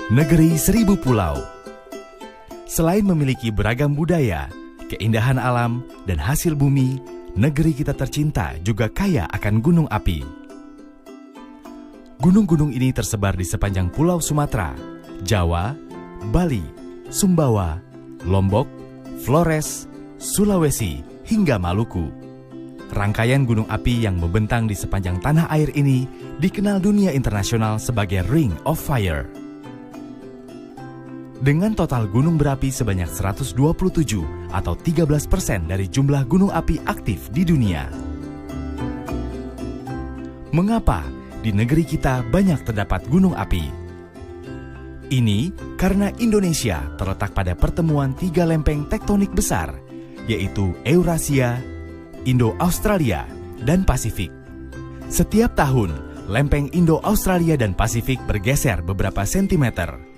Negeri Seribu Pulau. Selain memiliki beragam budaya, keindahan alam, dan hasil bumi, negeri kita tercinta juga kaya akan gunung api. Gunung-gunung ini tersebar di sepanjang Pulau Sumatera, Jawa, Bali, Sumbawa, Lombok, Flores, Sulawesi, hingga Maluku. Rangkaian gunung api yang membentang di sepanjang tanah air ini dikenal dunia internasional sebagai Ring of Fire. Dengan total gunung berapi sebanyak 127 atau 13% dari jumlah gunung api aktif di dunia. Mengapa di negeri kita banyak terdapat gunung api? Ini karena Indonesia terletak pada pertemuan tiga lempeng tektonik besar, yaitu Eurasia, Indo-Australia, dan Pasifik. Setiap tahun, lempeng Indo-Australia dan Pasifik bergeser beberapa sentimeter.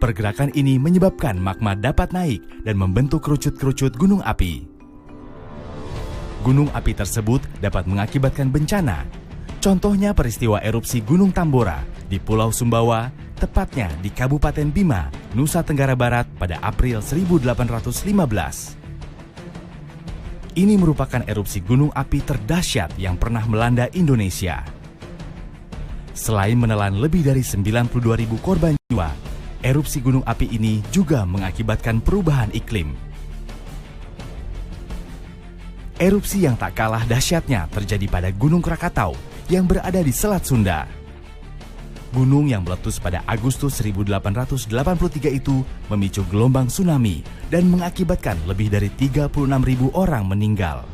Pergerakan ini menyebabkan magma dapat naik dan membentuk kerucut-kerucut gunung api. Gunung api tersebut dapat mengakibatkan bencana. Contohnya peristiwa erupsi Gunung Tambora di Pulau Sumbawa, tepatnya di Kabupaten Bima, Nusa Tenggara Barat pada April 1815. Ini merupakan erupsi gunung api terdahsyat yang pernah melanda Indonesia. Selain menelan lebih dari 92.000 korban jiwa, erupsi gunung api ini juga mengakibatkan perubahan iklim. Erupsi yang tak kalah dahsyatnya terjadi pada Gunung Krakatau yang berada di Selat Sunda. Gunung yang meletus pada Agustus 1883 itu memicu gelombang tsunami dan mengakibatkan lebih dari 36.000 orang meninggal.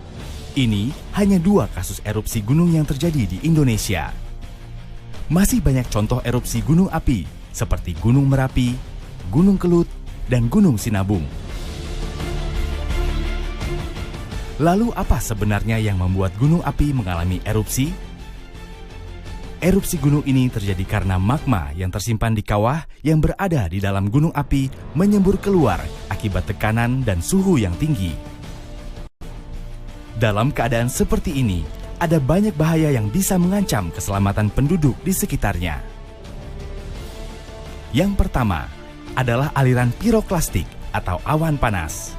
Ini hanya 2 kasus erupsi gunung yang terjadi di Indonesia. Masih banyak contoh erupsi gunung api seperti Gunung Merapi, Gunung Kelut, dan Gunung Sinabung. Lalu apa sebenarnya yang membuat gunung api mengalami erupsi? Erupsi gunung ini terjadi karena magma yang tersimpan di kawah yang berada di dalam gunung api menyembur keluar akibat tekanan dan suhu yang tinggi. Dalam keadaan seperti ini, ada banyak bahaya yang bisa mengancam keselamatan penduduk di sekitarnya. Yang pertama adalah aliran piroklastik atau awan panas.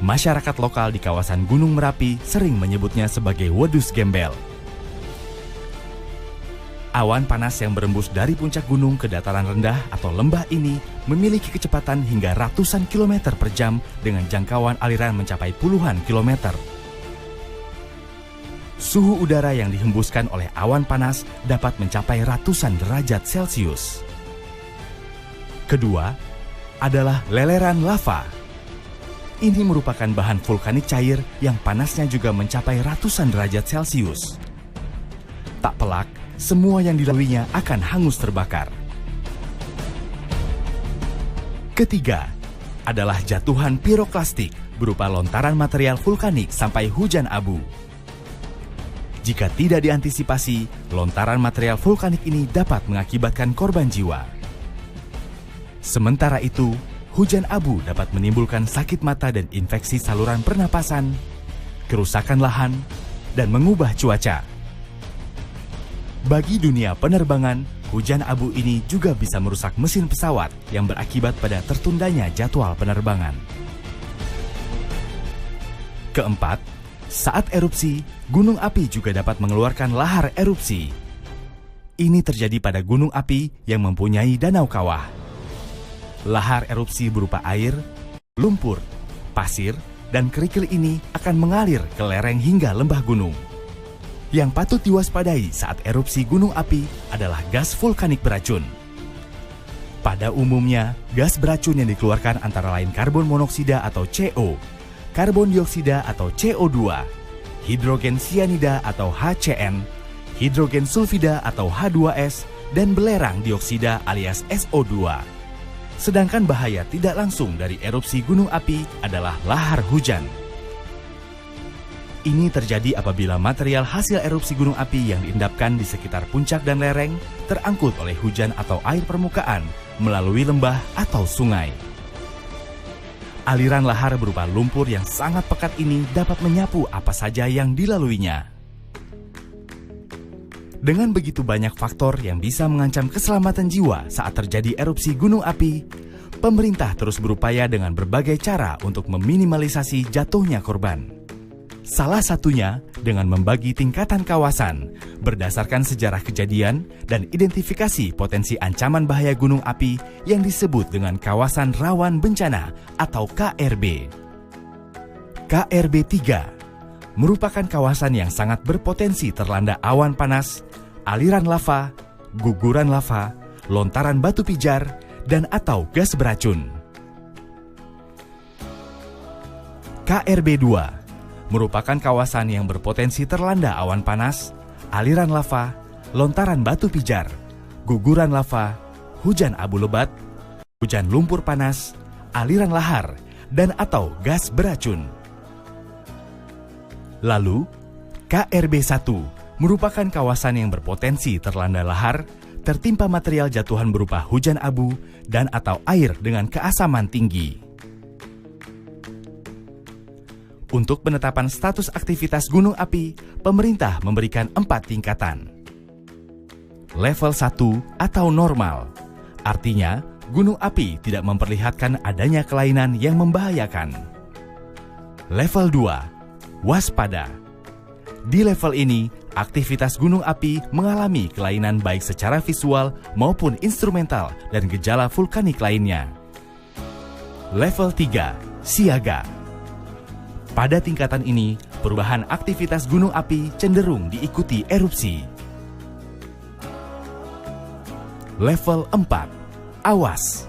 Masyarakat lokal di kawasan Gunung Merapi sering menyebutnya sebagai wedus gembel. Awan panas yang berembus dari puncak gunung ke dataran rendah atau lembah ini memiliki kecepatan hingga ratusan kilometer per jam dengan jangkauan aliran mencapai puluhan kilometer. Suhu udara yang dihembuskan oleh awan panas dapat mencapai ratusan derajat Celcius. Kedua adalah leleran lava. Ini merupakan bahan vulkanik cair yang panasnya juga mencapai ratusan derajat Celcius. Tak pelak, semua yang dilaluinya akan hangus terbakar. Ketiga adalah jatuhan piroklastik berupa lontaran material vulkanik sampai hujan abu. Jika tidak diantisipasi, lontaran material vulkanik ini dapat mengakibatkan korban jiwa. Sementara itu, hujan abu dapat menimbulkan sakit mata dan infeksi saluran pernapasan, kerusakan lahan, dan mengubah cuaca. Bagi dunia penerbangan, hujan abu ini juga bisa merusak mesin pesawat yang berakibat pada tertundanya jadwal penerbangan. Keempat, saat erupsi, gunung api juga dapat mengeluarkan lahar erupsi. Ini terjadi pada gunung api yang mempunyai danau kawah. Lahar erupsi berupa air, lumpur, pasir, dan kerikil ini akan mengalir ke lereng hingga lembah gunung. Yang patut diwaspadai saat erupsi gunung api adalah gas vulkanik beracun. Pada umumnya, gas beracun yang dikeluarkan antara lain karbon monoksida atau CO, karbon dioksida atau CO2, hidrogen sianida atau HCN, hidrogen sulfida atau H2S, dan belerang dioksida alias SO2. Sedangkan bahaya tidak langsung dari erupsi gunung api adalah lahar hujan. Ini terjadi apabila material hasil erupsi gunung api yang diendapkan di sekitar puncak dan lereng terangkut oleh hujan atau air permukaan melalui lembah atau sungai. Aliran lahar berupa lumpur yang sangat pekat ini dapat menyapu apa saja yang dilaluinya. Dengan begitu banyak faktor yang bisa mengancam keselamatan jiwa saat terjadi erupsi gunung api, pemerintah terus berupaya dengan berbagai cara untuk meminimalisasi jatuhnya korban. Salah satunya dengan membagi tingkatan kawasan berdasarkan sejarah kejadian dan identifikasi potensi ancaman bahaya gunung api yang disebut dengan kawasan rawan bencana atau KRB. KRB 3 merupakan kawasan yang sangat berpotensi terlanda awan panas, aliran lava, guguran lava, lontaran batu pijar, dan atau gas beracun. KRB 2 merupakan kawasan yang berpotensi terlanda awan panas, aliran lava, lontaran batu pijar, guguran lava, hujan abu lebat, hujan lumpur panas, aliran lahar, dan atau gas beracun. Lalu, KRB 1 merupakan kawasan yang berpotensi terlanda lahar, tertimpa material jatuhan berupa hujan abu dan atau air dengan keasaman tinggi. Untuk penetapan status aktivitas gunung api, pemerintah memberikan 4 tingkatan. Level 1 atau normal, artinya gunung api tidak memperlihatkan adanya kelainan yang membahayakan. Level 2, waspada. Di level ini, aktivitas gunung api mengalami kelainan baik secara visual maupun instrumental dan gejala vulkanik lainnya. Level 3, siaga. Pada tingkatan ini, perubahan aktivitas gunung api cenderung diikuti erupsi. Level 4, awas.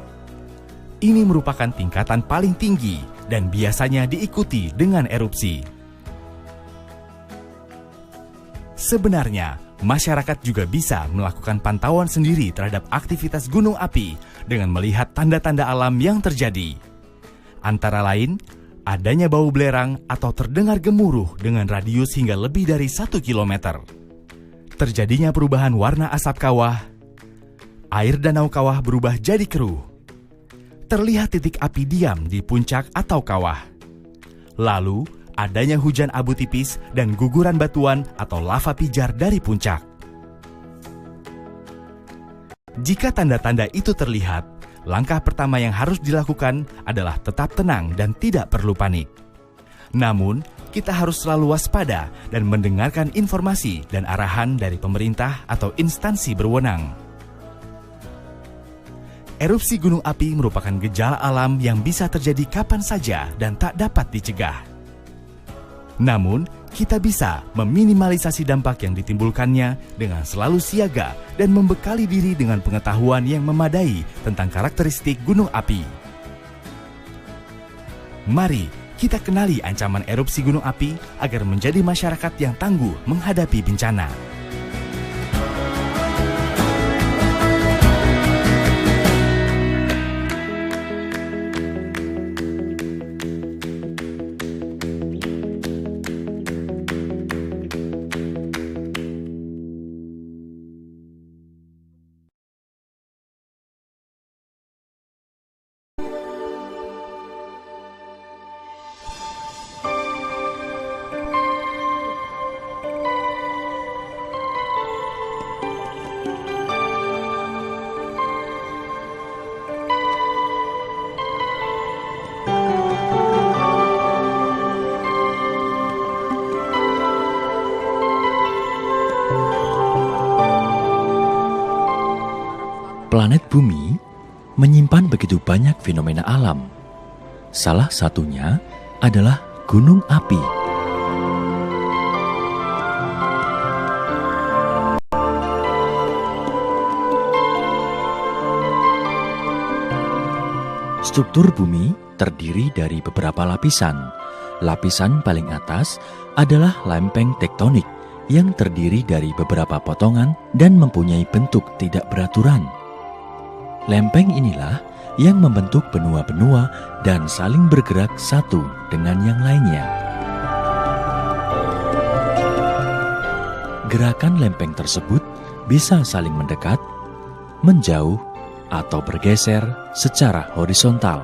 Ini merupakan tingkatan paling tinggi dan biasanya diikuti dengan erupsi. Sebenarnya, masyarakat juga bisa melakukan pantauan sendiri terhadap aktivitas gunung api dengan melihat tanda-tanda alam yang terjadi. Antara lain, adanya bau belerang atau terdengar gemuruh dengan radius hingga lebih dari 1 km. Terjadinya perubahan warna asap kawah, air danau kawah berubah jadi keruh. Terlihat titik api diam di puncak atau kawah. Lalu, adanya hujan abu tipis dan guguran batuan atau lava pijar dari puncak. Jika tanda-tanda itu terlihat, langkah pertama yang harus dilakukan adalah tetap tenang dan tidak perlu panik. Namun, kita harus selalu waspada dan mendengarkan informasi dan arahan dari pemerintah atau instansi berwenang. Erupsi gunung api merupakan gejala alam yang bisa terjadi kapan saja dan tak dapat dicegah. Namun, kita bisa meminimalisasi dampak yang ditimbulkannya dengan selalu siaga dan membekali diri dengan pengetahuan yang memadai tentang karakteristik gunung api. Mari kita kenali ancaman erupsi gunung api agar menjadi masyarakat yang tangguh menghadapi bencana. Planet Bumi menyimpan begitu banyak fenomena alam. Salah satunya adalah gunung api. Struktur bumi terdiri dari beberapa lapisan. Lapisan paling atas adalah lempeng tektonik yang terdiri dari beberapa potongan dan mempunyai bentuk tidak beraturan. Lempeng inilah yang membentuk benua-benua dan saling bergerak satu dengan yang lainnya. Gerakan lempeng tersebut bisa saling mendekat, menjauh, atau bergeser secara horizontal.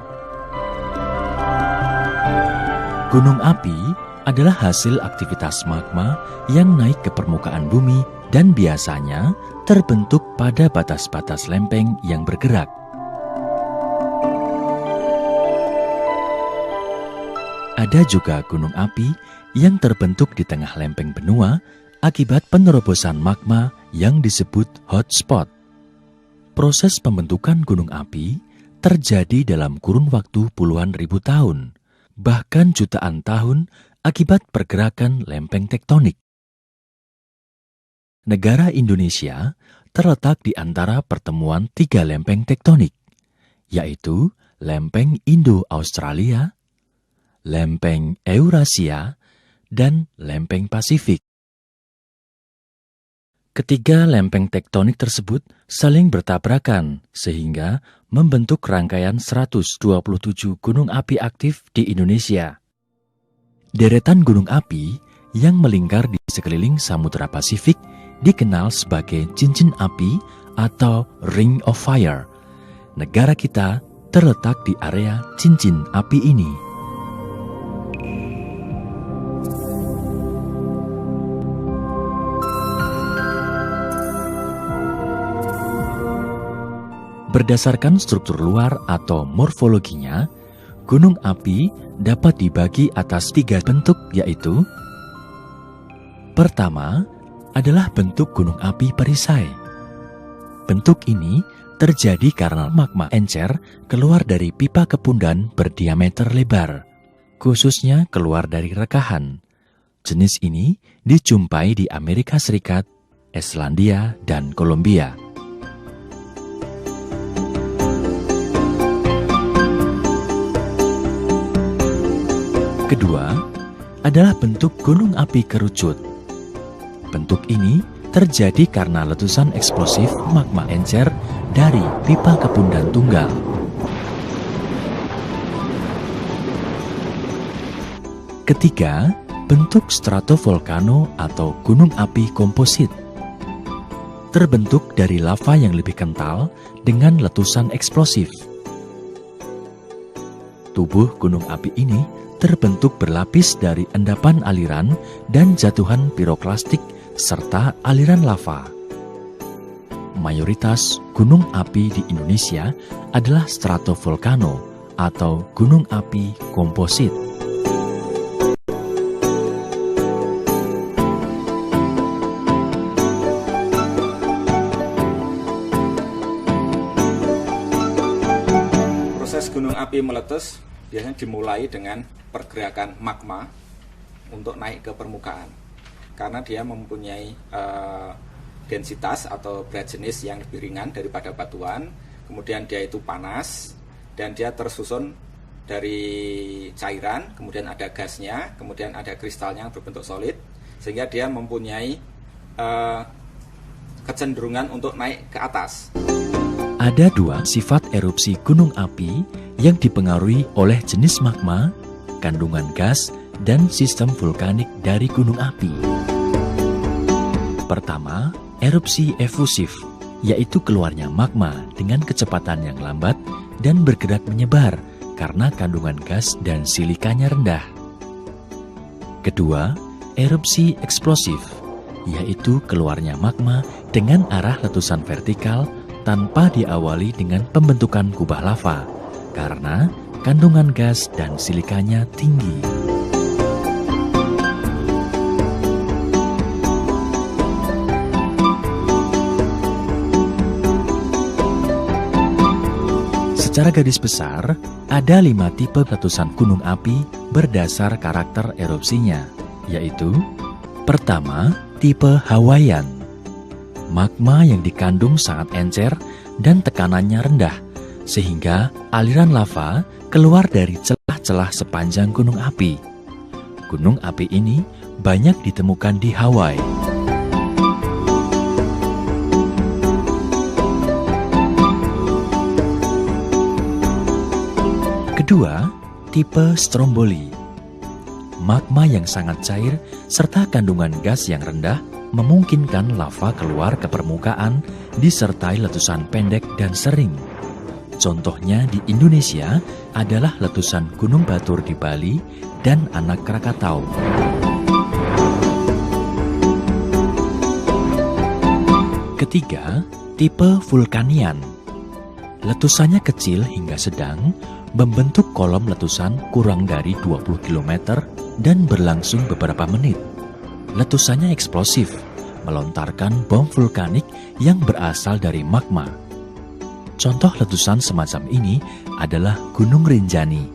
Gunung api adalah hasil aktivitas magma yang naik ke permukaan bumi dan biasanya terbentuk pada batas-batas lempeng yang bergerak. Ada juga gunung api yang terbentuk di tengah lempeng benua akibat penerobosan magma yang disebut hotspot. Proses pembentukan gunung api terjadi dalam kurun waktu puluhan ribu tahun, bahkan jutaan tahun akibat pergerakan lempeng tektonik. Negara Indonesia terletak di antara pertemuan 3 lempeng tektonik, yaitu lempeng Indo-Australia, lempeng Eurasia, dan lempeng Pasifik. Ketiga lempeng tektonik tersebut saling bertabrakan sehingga membentuk rangkaian 127 gunung api aktif di Indonesia. Deretan gunung api yang melingkar di sekeliling Samudra Pasifik dikenal sebagai cincin api atau Ring of Fire. Negara kita terletak di area cincin api ini. Berdasarkan struktur luar atau morfologinya, gunung api dapat dibagi atas 3 bentuk, yaitu: pertama adalah bentuk gunung api perisai. Bentuk ini terjadi karena magma encer keluar dari pipa kepundan berdiameter lebar, khususnya keluar dari rekahan. Jenis ini dijumpai di Amerika Serikat, Islandia, dan Kolombia. Kedua adalah bentuk gunung api kerucut. Bentuk ini terjadi karena letusan eksplosif magma encer dari pipa kepundan tunggal. Ketiga, bentuk stratovolcano atau gunung api komposit. Terbentuk dari lava yang lebih kental dengan letusan eksplosif. Tubuh gunung api ini terbentuk berlapis dari endapan aliran dan jatuhan piroklastik serta aliran lava. Mayoritas gunung api di Indonesia adalah stratovolcano atau gunung api komposit. Proses gunung api meletus biasanya dimulai dengan pergerakan magma untuk naik ke permukaan, karena dia mempunyai densitas atau berat jenis yang lebih ringan daripada batuan. Kemudian dia itu panas dan dia tersusun dari cairan, kemudian ada gasnya, kemudian ada kristalnya yang berbentuk solid, sehingga dia mempunyai kecenderungan untuk naik ke atas. Ada 2 sifat erupsi gunung api yang dipengaruhi oleh jenis magma, kandungan gas, dan sistem vulkanik dari gunung api. Pertama, erupsi efusif, yaitu keluarnya magma dengan kecepatan yang lambat dan bergerak menyebar karena kandungan gas dan silikanya rendah. Kedua, erupsi eksplosif, yaitu keluarnya magma dengan arah letusan vertikal tanpa diawali dengan pembentukan kubah lava, karena kandungan gas dan silikanya tinggi. Secara garis besar, ada 5 tipe letusan gunung api berdasar karakter erupsinya, yaitu: pertama, tipe Hawaiian. Magma yang dikandung sangat encer dan tekanannya rendah, sehingga aliran lava keluar dari celah-celah sepanjang gunung api. Gunung api ini banyak ditemukan di Hawaii. Kedua, tipe Stromboli. Magma yang sangat cair serta kandungan gas yang rendah memungkinkan lava keluar ke permukaan disertai letusan pendek dan sering. Contohnya di Indonesia adalah letusan Gunung Batur di Bali dan anak Krakatau. Ketiga, tipe vulkanian. Letusannya kecil hingga sedang, membentuk kolom letusan kurang dari 20 km dan berlangsung beberapa menit. Letusannya eksplosif, melontarkan bom vulkanik yang berasal dari magma. Contoh letusan semacam ini adalah Gunung Rinjani.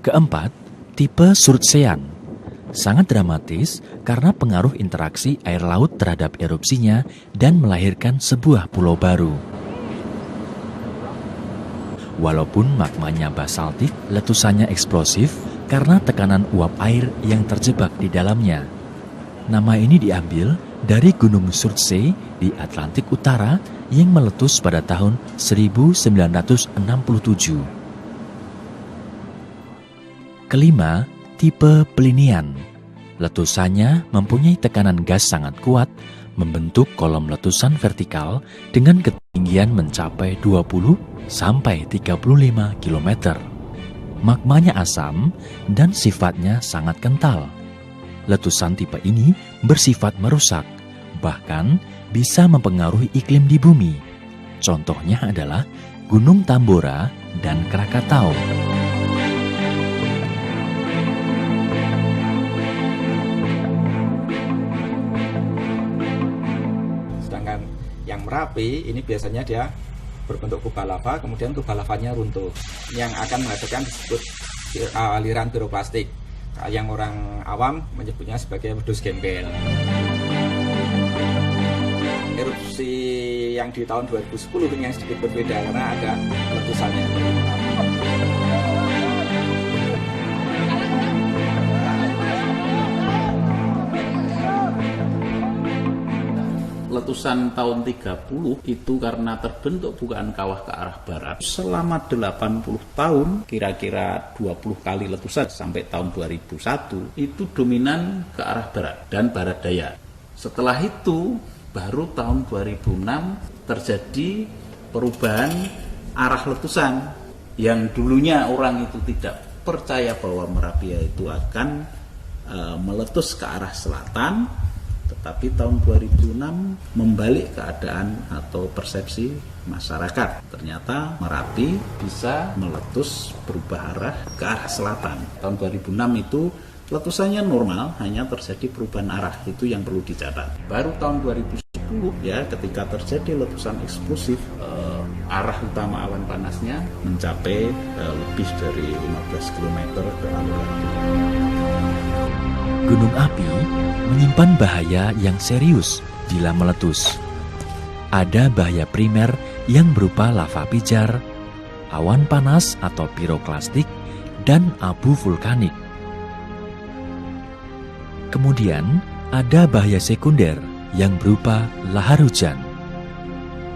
Keempat, tipe surtsean. Sangat dramatis karena pengaruh interaksi air laut terhadap erupsinya dan melahirkan sebuah pulau baru. Walaupun magmanya basaltik, letusannya eksplosif karena tekanan uap air yang terjebak di dalamnya. Nama ini diambil dari Gunung Surtsey di Atlantik Utara yang meletus pada tahun 1967. Kelima, tipe Plinian. Letusannya mempunyai tekanan gas sangat kuat, membentuk kolom letusan vertikal dengan ketinggian mencapai 20 sampai 35 km. Magmanya asam dan sifatnya sangat kental. Letusan tipe ini bersifat merusak, bahkan bisa mempengaruhi iklim di bumi. Contohnya adalah Gunung Tambora dan Krakatau. Sedangkan yang Merapi ini biasanya dia berbentuk kubah lava, kemudian kubah lavanya runtuh. Yang akan menghasilkan disebut aliran piroklastik, yang orang awam menyebutnya sebagai wedus gembel. Erupsi yang di tahun 2010 ini yang sedikit berbeda karena ada letusannya. Letusan tahun 30 itu karena terbentuk bukaan kawah ke arah barat. Selama 80 tahun, kira-kira 20 kali letusan sampai tahun 2001, itu dominan ke arah barat dan barat daya. Setelah itu, baru tahun 2006 terjadi perubahan arah letusan. Yang dulunya orang itu tidak percaya bahwa Merapi itu akan meletus ke arah selatan, tetapi tahun 2006 membalik keadaan atau persepsi masyarakat. Ternyata Merapi bisa meletus berubah arah ke arah selatan. Tahun 2006 itu letusannya normal, hanya terjadi perubahan arah. Itu yang perlu dicatat. Baru tahun 2010 ya, ketika terjadi letusan eksplosif, arah utama awan panasnya mencapai lebih dari 15 km ke arah. Gunung api menyimpan bahaya yang serius bila meletus. Ada bahaya primer yang berupa lava pijar, awan panas atau piroklastik, dan abu vulkanik. Kemudian ada bahaya sekunder yang berupa lahar hujan.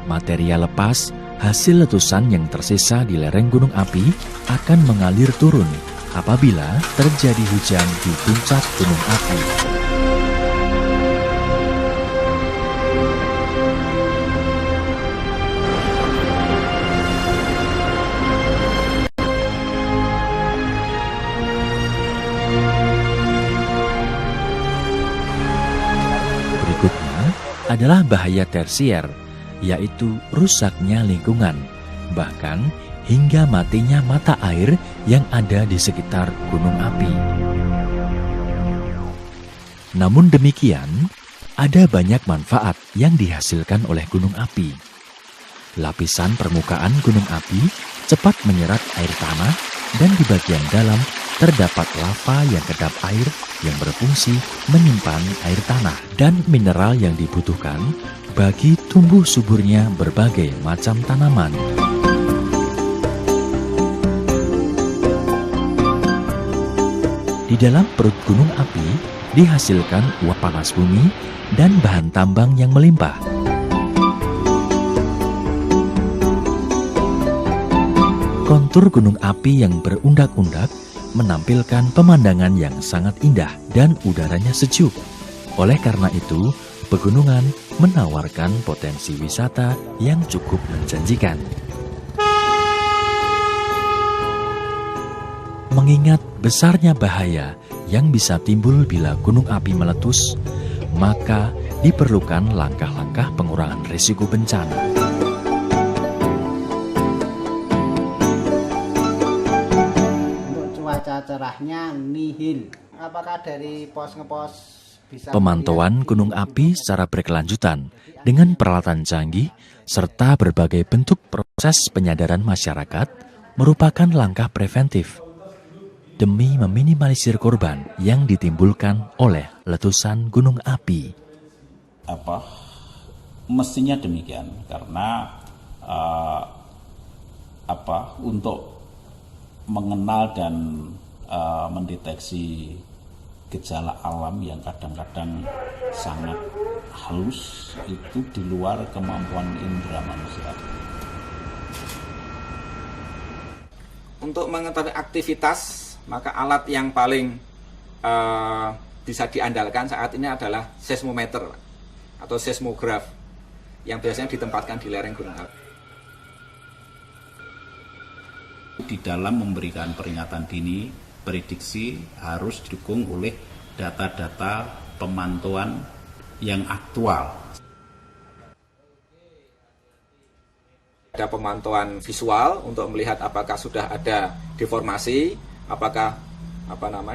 Material lepas hasil letusan yang tersisa di lereng gunung api akan mengalir turun apabila terjadi hujan di puncak gunung api. Berikutnya adalah bahaya tersier, yaitu rusaknya lingkungan, bahkan hingga matinya mata air yang ada di sekitar gunung api. Namun demikian, ada banyak manfaat yang dihasilkan oleh gunung api. Lapisan permukaan gunung api cepat menyerap air tanah dan di bagian dalam terdapat lava yang kedap air yang berfungsi menyimpan air tanah dan mineral yang dibutuhkan bagi tumbuh suburnya berbagai macam tanaman. Di dalam perut gunung api dihasilkan uap panas bumi dan bahan tambang yang melimpah. Kontur gunung api yang berundak-undak menampilkan pemandangan yang sangat indah dan udaranya sejuk. Oleh karena itu, pegunungan menawarkan potensi wisata yang cukup menjanjikan. Mengingat besarnya bahaya yang bisa timbul bila gunung api meletus, maka diperlukan langkah-langkah pengurangan risiko bencana. Untuk cuaca cerahnya nihil. Apakah dari pos ngepos bisa Pemantauan gunung api secara berkelanjutan dengan peralatan canggih serta berbagai bentuk proses penyadaran masyarakat merupakan langkah preventif demi meminimalisir korban yang ditimbulkan oleh letusan gunung api. Mestinya demikian, karena untuk mengenal dan mendeteksi gejala alam yang kadang-kadang sangat halus itu di luar kemampuan indera manusia. Untuk mengetahui aktivitas, maka alat yang paling bisa diandalkan saat ini adalah seismometer atau seismograf yang biasanya ditempatkan di lereng gunung api. Di dalam memberikan peringatan dini, prediksi harus didukung oleh data-data pemantauan yang aktual. Ada pemantauan visual untuk melihat apakah sudah ada deformasi, apakah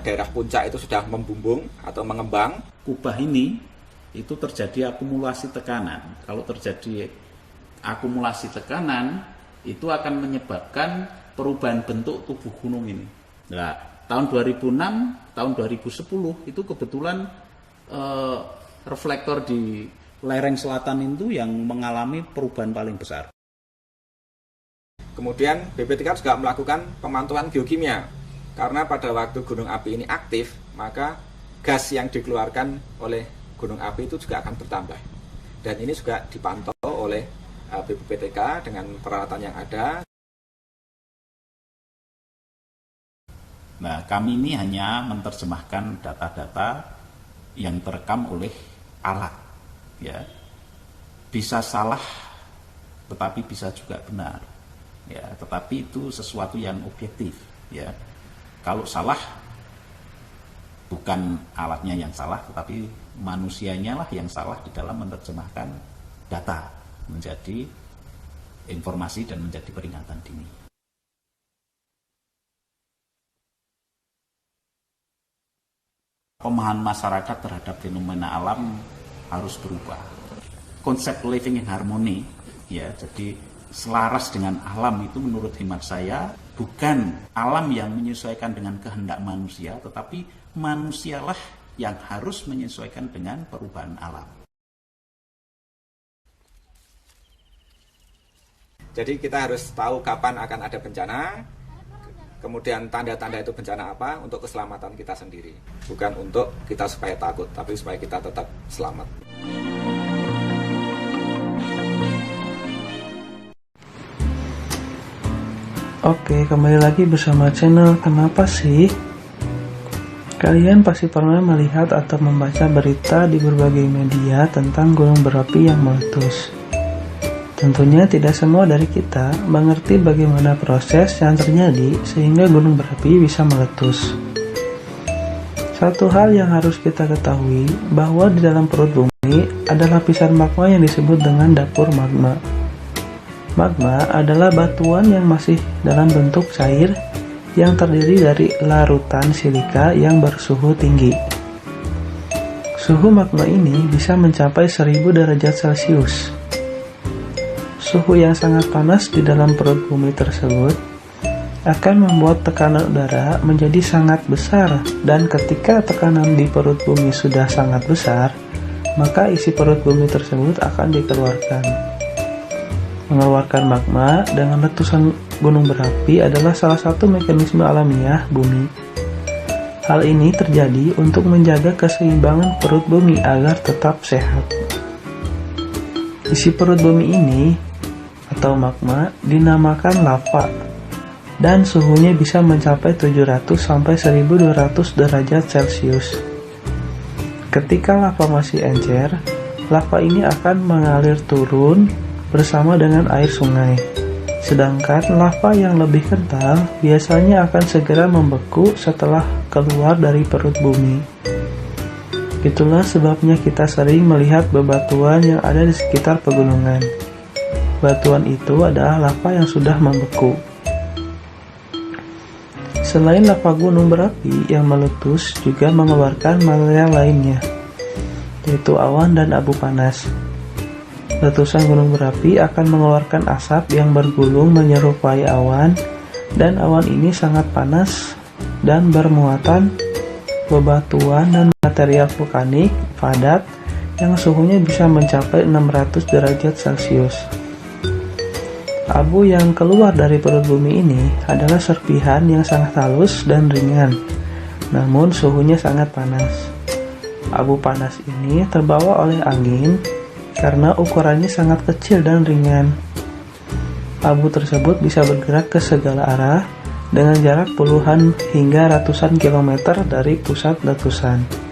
daerah puncak itu sudah membumbung atau mengembang. Kubah ini itu terjadi akumulasi tekanan. Kalau terjadi akumulasi tekanan, itu akan menyebabkan perubahan bentuk tubuh gunung ini. Nah, tahun 2006, tahun 2010 itu kebetulan reflektor di lereng selatan itu yang mengalami perubahan paling besar. Kemudian BPTK juga melakukan pemantauan geokimia. Karena pada waktu gunung api ini aktif, maka gas yang dikeluarkan oleh gunung api itu juga akan bertambah. Dan ini juga dipantau oleh BPTK dengan peralatan yang ada. Nah, kami ini hanya menerjemahkan data-data yang terekam oleh alat. Ya, bisa salah, tetapi bisa juga benar. Ya, tetapi itu sesuatu yang objektif. Ya, kalau salah, bukan alatnya yang salah, tetapi manusianya lah yang salah di dalam menerjemahkan data menjadi informasi dan menjadi peringatan dini. Pemahaman masyarakat terhadap fenomena alam harus berubah. Konsep living in harmony, ya, jadi selaras dengan alam itu menurut hemat saya bukan alam yang menyesuaikan dengan kehendak manusia, tetapi manusialah yang harus menyesuaikan dengan perubahan alam. Jadi kita harus tahu kapan akan ada bencana, kemudian tanda-tanda itu bencana apa untuk keselamatan kita sendiri. Bukan untuk kita supaya takut, tapi supaya kita tetap selamat. Oke, kembali lagi bersama channel Kenapa Sih? Kalian pasti pernah melihat atau membaca berita di berbagai media tentang gunung berapi yang meletus. Tentunya tidak semua dari kita mengerti bagaimana proses yang terjadi sehingga gunung berapi bisa meletus. Satu hal yang harus kita ketahui bahwa di dalam perut bumi ada lapisan magma yang disebut dengan dapur magma. Magma adalah batuan yang masih dalam bentuk cair yang terdiri dari larutan silika yang bersuhu tinggi. Suhu magma ini bisa mencapai 1000 derajat Celcius. Suhu yang sangat panas di dalam perut bumi tersebut akan membuat tekanan udara menjadi sangat besar, dan ketika tekanan di perut bumi sudah sangat besar, maka isi perut bumi tersebut akan dikeluarkan. Mengeluarkan magma dengan letusan gunung berapi adalah salah satu mekanisme alamiah bumi. Hal ini terjadi untuk menjaga keseimbangan perut bumi agar tetap sehat. Isi perut bumi ini atau magma dinamakan lava, dan suhunya bisa mencapai 700 sampai 1200 derajat Celcius. Ketika lava masih encer, lava ini akan mengalir turun bersama dengan air sungai, Sedangkan lava yang lebih kental biasanya akan segera membeku setelah keluar dari perut bumi. Itulah sebabnya kita sering melihat bebatuan yang ada di sekitar pegunungan. Batuan itu adalah lava yang sudah membeku. Selain lava gunung berapi yang meletus juga mengeluarkan material lainnya, yaitu awan dan abu panas. Letusan gunung berapi akan mengeluarkan asap yang bergulung menyerupai awan, dan awan ini sangat panas dan bermuatan bebatuan dan material vulkanik padat yang suhunya bisa mencapai 600 derajat Celcius. Abu yang keluar dari perut bumi ini adalah serpihan yang sangat halus dan ringan, namun suhunya sangat panas. Abu panas ini terbawa oleh angin karena ukurannya sangat kecil dan ringan. Abu tersebut bisa bergerak ke segala arah dengan jarak puluhan hingga ratusan kilometer dari pusat letusan.